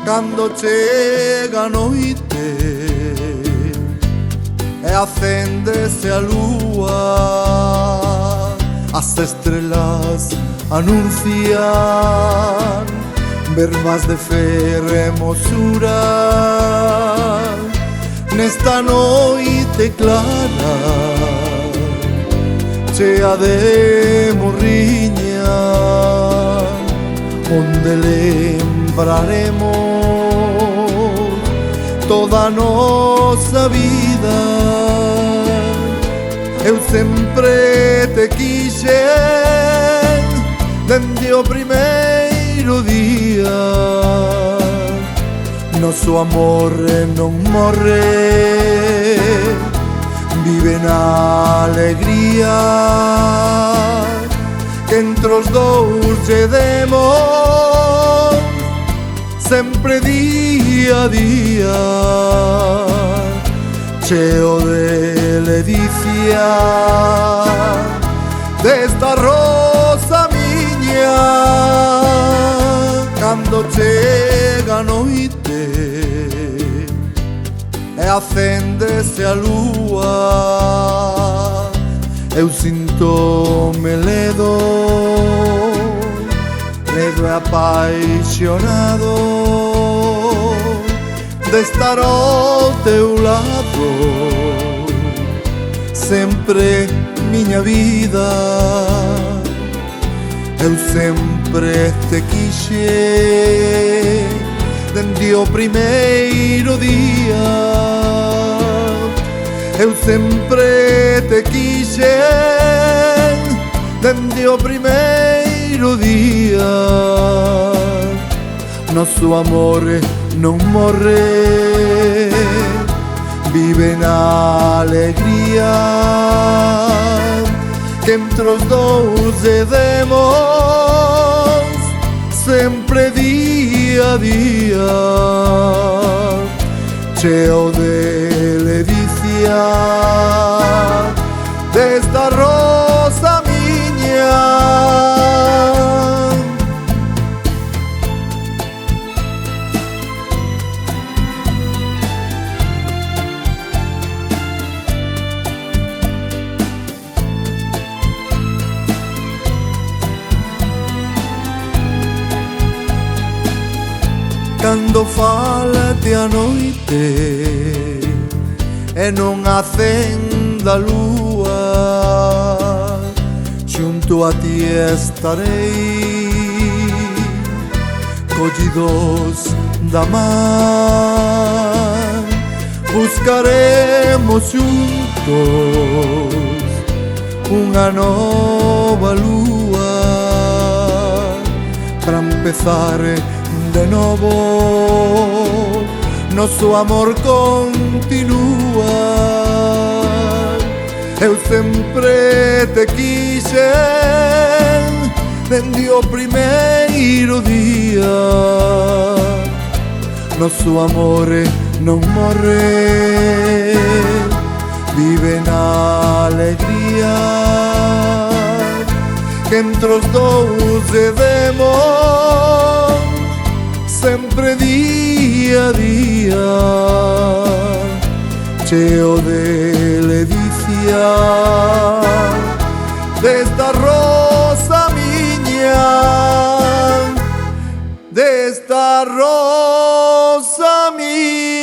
cando chega a noite e acéndese a lúa, as estrelas anuncian verbas de fe e hermosura nesta noite clara chea de morriña, onde lembraremos toda a nosa vida. Eu sempre te quixen dende o primeiro día. Noso amor non morre, vive na alegría que entre os dous lle demos sempre día a día, cheo de ledicia desta rosa miña. Cando chega a noite e acéndese a lúa, eu sinto-me ledo, ledo e apaixonado de estar ao teu lado sempre, miña vida. Eu sempre te quixen dende o primeiro día. Eu sempre te quixen dende o primeiro día. Noso amor non morre, vive na alegría que entre os dous lle demos sempre día a día, cheo de ledicia desta rosa miña. Cando falate a noite e non acenda a lúa, xunto a ti estarei, collidos da man, buscaremos xuntos unha nova lúa para empezar de novo. Noso amor continúa. Eu sempre te quixen dende o primeiro día. Noso amor non morre, vive na alegría que entre os dous lle demos sempre día a día, cheo de ledicia desta rosa miña, desta rosa miña.